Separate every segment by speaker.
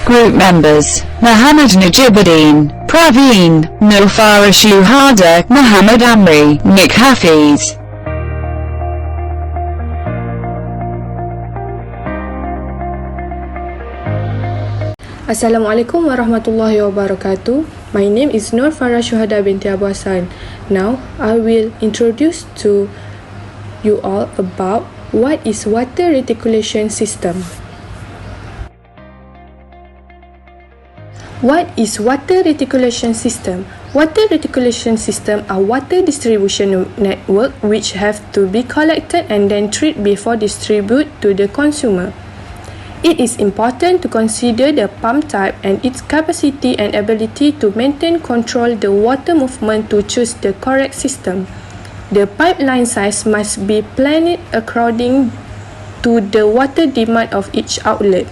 Speaker 1: Group members: Muhammad Najibuddin, Praveen, Nilfara Shuhada, Muhammad Amri, Nick Hafiz.
Speaker 2: Assalamualaikum warahmatullahi wabarakatuh. My name is Nur Farah Shuhada binti Abu Hassan. Now, I will introduce to you all about what is water reticulation system. What is water reticulation system? Water reticulation system are water distribution network which have to be collected and then treated before distribute to the consumer. It is important to consider the pump type and its capacity and ability to maintain control the water movement to choose the correct system. The pipeline size must be planned according to the water demand of each outlet.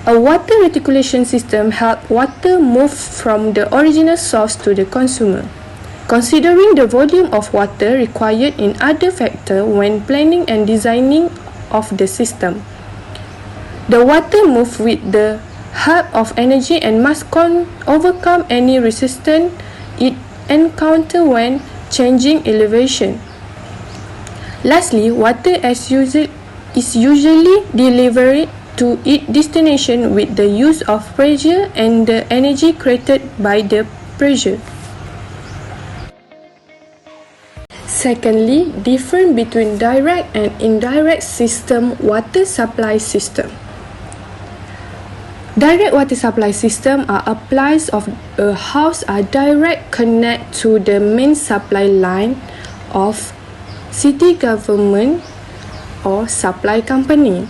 Speaker 2: A water reticulation system helps water move from the original source to the consumer. Considering the volume of water required in other factors when planning and designing of the system, the water moves with the help of energy and must overcome any resistance it encounters when changing elevation. Lastly, water is usually delivered to its destination with the use of pressure and the energy created by the pressure. Secondly, difference between direct and indirect system water supply system. Direct water supply system are applies of a house are direct connect to the main supply line of city government or supply company.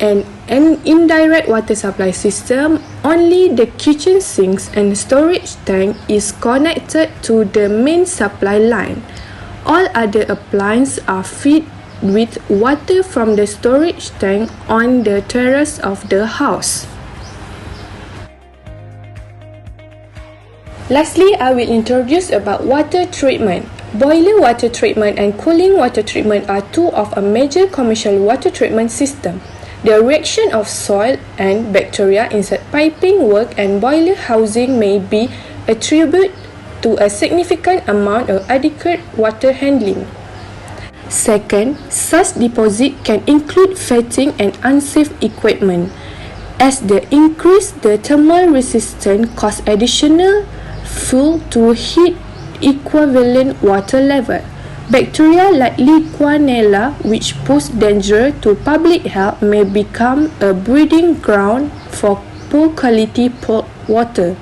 Speaker 2: And an indirect water supply system, only the kitchen sinks and storage tank is connected to the main supply line. All other appliances are fed with water from the storage tank on the terrace of the house. Lastly, I will introduce about water treatment. Boiler water treatment and cooling water treatment are two of a major commercial water treatment system. The reaction of soil and bacteria inside piping work and boiler housing may be attributed to a significant amount of adequate water handling. Second, such deposit can include fatting and unsafe equipment, as the increase the thermal resistance cause additional fuel to heat equivalent water level. Bacteria like Legionella, which pose danger to public health, may become a breeding ground for poor quality water.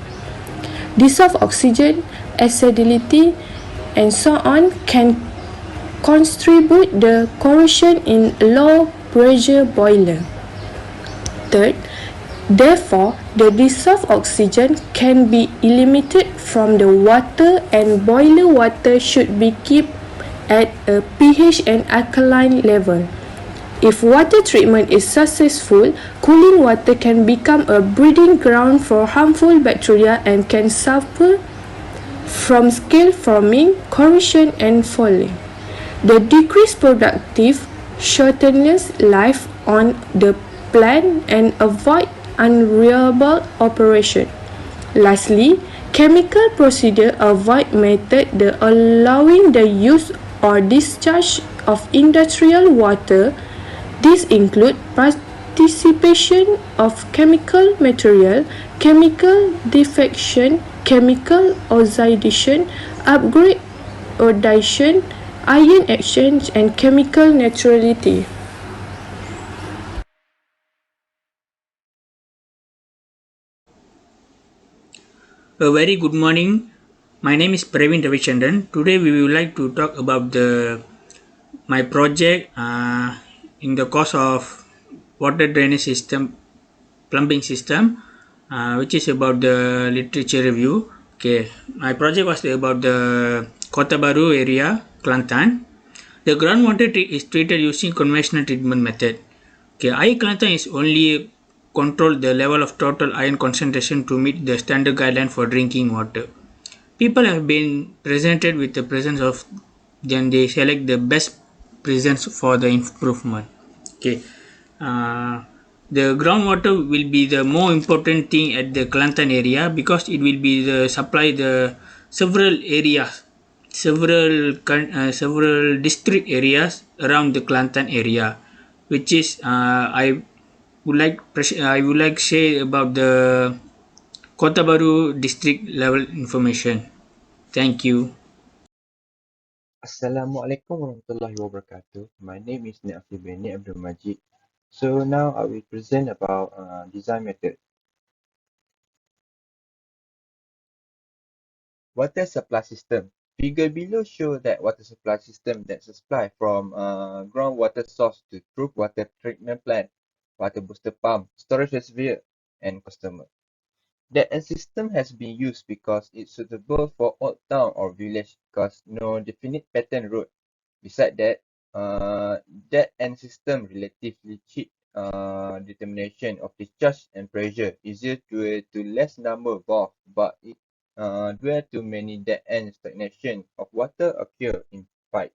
Speaker 2: Dissolved oxygen, acidity, and so on can contribute the corrosion in low pressure boiler. Third, therefore, the dissolved oxygen can be eliminated from the water and boiler water should be kept at a pH and alkaline level. If water treatment is successful, cooling water can become a breeding ground for harmful bacteria and can suffer from scale forming, corrosion, and falling. The decreased productive shortens life on the plant and avoid unreliable operation. Lastly, chemical procedure avoid method the allowing the use or discharge of industrial water. These include participation of chemical material, chemical defection, chemical oxidation, upgrade oxidation, ion exchange, and chemical neutrality.
Speaker 3: A very good morning. My name is Praveen Ravichandran. Today we would like to talk about my project in the course of water drainage system, plumbing system, which is about the literature review. Okay, my project was about the Kota Baru area, Kelantan. The groundwater is treated using conventional treatment method. Okay, air Kelantan is only control the level of total iron concentration to meet the standard guideline for drinking water. People have been presented with the presence of, then they select the best presence for the improvement. Okay, The groundwater will be the more important thing at the Kelantan area because it will be the supply the several areas, several district areas around the Kelantan area, which is I would like share about the Kota Baru district level information. Thank you.
Speaker 4: Assalamualaikum warahmatullahi wabarakatuh. My name is Nafi Beni Abdul Majid. So now I will present about design method. Water supply system. Figure below show that water supply system that supply from groundwater source to troop water treatment plant, water booster pump, storage reservoir, and customer. That a system has been used because it's suitable for old town or village because no definite pattern road. Beside that, that end system relatively cheap determination of discharge and pressure, easier to less number of valve, but it due to many dead end stagnation of water occur in pipe.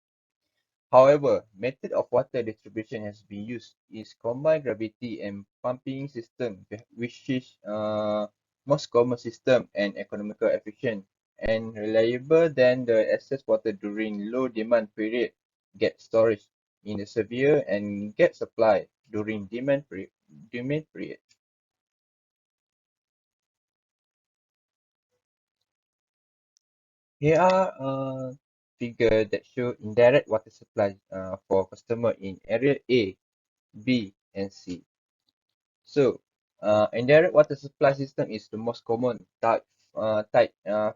Speaker 4: However, method of water distribution has been used is combined gravity and pumping system, which is most common system and economical efficient and reliable than the excess water during low demand period get storage in the severe and get supply during demand period. Here are figure that show indirect water supply for customer in area A, B, and C. So, indirect water supply system is the most common type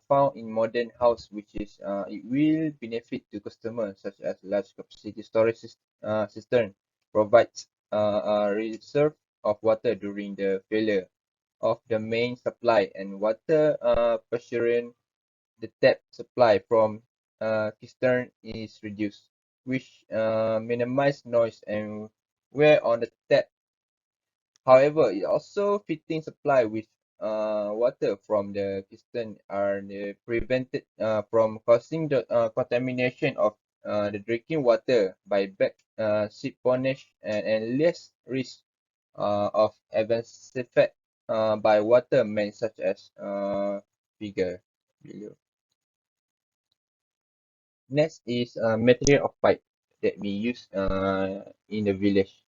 Speaker 4: found in modern house, which is it will benefit to customers such as large capacity storage cistern provides a reserve of water during the failure of the main supply and water pressuring the tap supply from cistern is reduced, which minimize noise and wear on the tap. However, it also fitting supply with water from the cistern are prevented from causing the contamination of the drinking water by back siphonage and less risk of adverse effect by water main such as figure below. Next is material of pipe that we use in the village.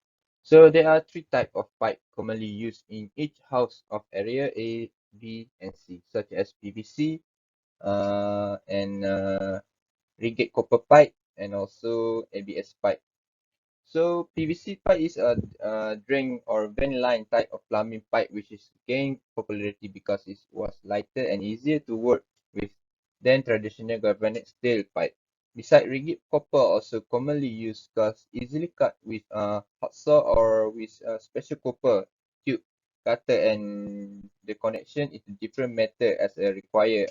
Speaker 4: So there are three types of pipe commonly used in each house of area A, B, and C, such as PVC and rigid copper pipe and also ABS pipe. So PVC pipe is a drain or vent line type of plumbing pipe which is gained popularity because it was lighter and easier to work with than traditional galvanic steel pipe. Besides, rigid copper also commonly used because easily cut with a hacksaw or with a special copper tube cutter and the connection is a different method as a require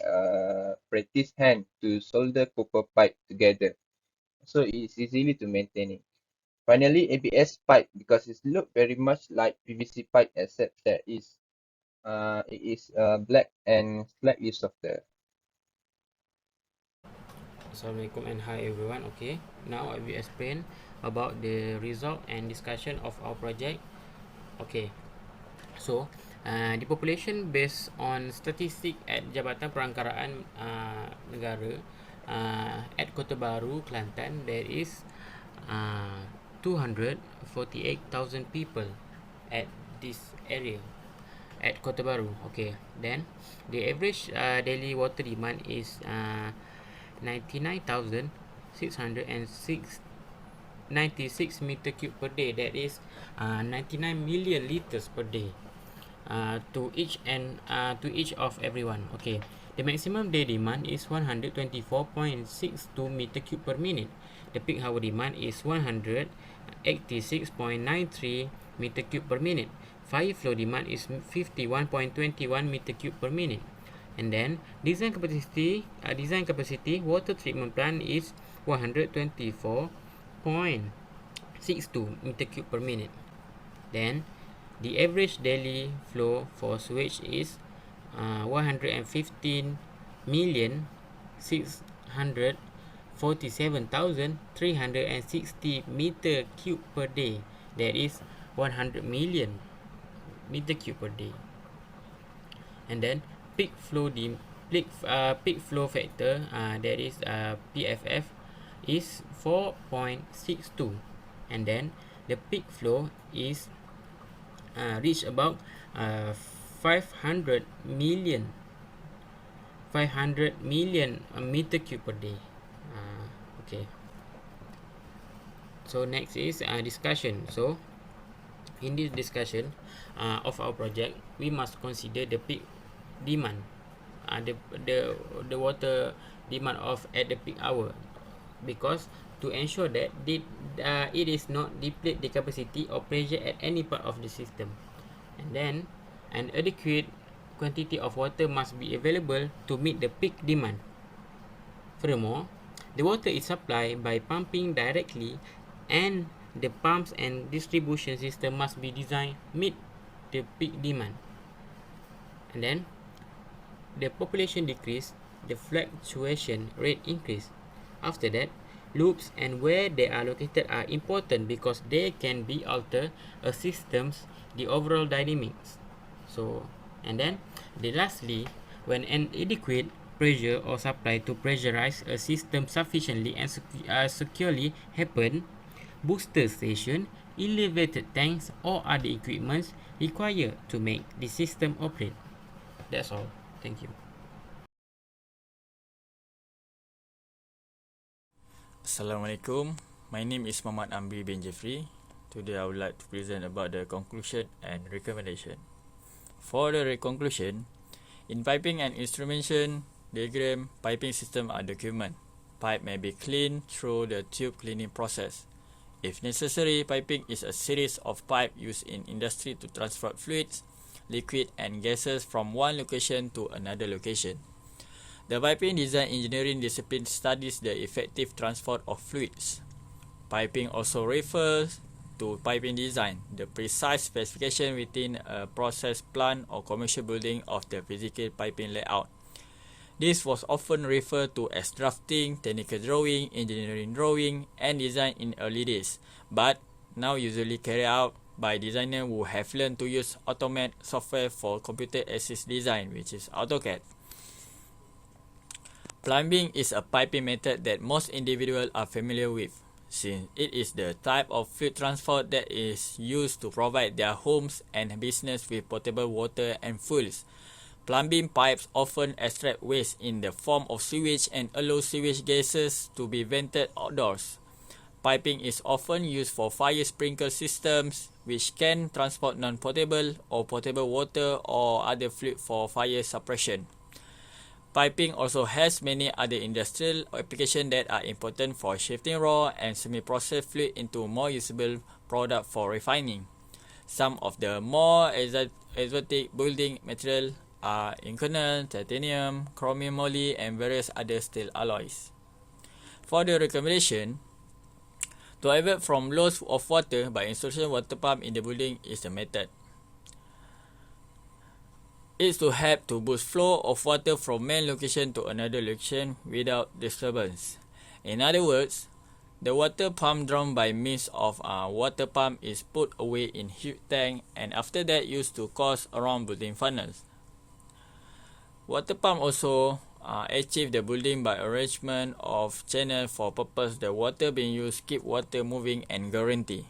Speaker 4: practice hand to solder copper pipe together. So it is easily to maintain it. Finally, ABS pipe because it looks very much like PVC pipe except that it is black and slightly softer.
Speaker 5: Assalamualaikum and hi everyone. Okay, now I will explain about the result and discussion of our project. Okay, so the population based on statistik at Jabatan Perangkaraan Negara at Kota Baru, Kelantan, there is 248,000 people at this area at Kota Baru. Okay, then the average daily water demand is 99,696 meter cube per day. That is 99 million liters per day to each of everyone. Okay, the maximum day demand is 124.62 meter cube per minute. The peak hour demand is 186.93 meter cube per minute. Fire flow demand is 51.21 meter cube per minute. And then design capacity water treatment plant is 124.62 meter cube per minute. Then the average daily flow for sewage is 115,647,360 meter cube per day. That is 100 million meter cube per day. And then peak flow factor, that is PFF, is 4.62, and then the peak flow is reach about 500 million meter cube per day. Okay, so next is discussion. So in this discussion of our project, we must consider the peak demand, the water demand of at the peak hour, because to ensure that it is not deplete the capacity or pressure at any part of the system. And then an adequate quantity of water must be available to meet the peak demand. Furthermore, the water is supplied by pumping directly, and the pumps and distribution system must be designed meet the peak demand. And then the population decrease, the fluctuation rate increase. After that, loops and where they are located are important because they can be alter a system's the overall dynamics. So, and then lastly, when an adequate pressure or supply to pressurize a system sufficiently and securely happen, booster station, elevated tanks or other equipments required to make the system operate. That's all. Thank you.
Speaker 6: Assalamualaikum. My name is Muhammad Amri bin Jeffrey. Today I would like to present about the conclusion and recommendation. For the conclusion, in piping and instrumentation diagram, piping system are documented. Pipe may be cleaned through the tube cleaning process. If necessary, piping is a series of pipe used in industry to transport fluids, liquid and gases from one location to another location. The piping design engineering discipline studies the effective transport of fluids. Piping also refers to piping design, the precise specification within a process plant or commercial building of the physical piping layout. This was often referred to as drafting, technical drawing, engineering drawing, and design in early days, but now usually carried out by designers who have learned to use AutoMAD software for computer-assisted design, which is AutoCAD. Plumbing is a piping method that most individuals are familiar with, since it is the type of fluid transport that is used to provide their homes and business with potable water and fuels. Plumbing pipes often extract waste in the form of sewage and allow sewage gases to be vented outdoors. Piping is often used for fire sprinkler systems, which can transport non-potable or potable water or other fluid for fire suppression. Piping also has many other industrial applications that are important for shifting raw and semi-processed fluid into more usable product for refining. Some of the more exotic building materials are Inconel, titanium, chromium moly, and various other steel alloys. For the recommendation, to avoid from loss of water by installing water pump in the building is the method. It's to help to boost flow of water from main location to another location without disturbance. In other words, the water pump drawn by means of a water pump is put away in huge tank and after that used to course around building funnels. Water pump also achieve the building by arrangement of channel for purpose the water being used keep water moving and guarantee.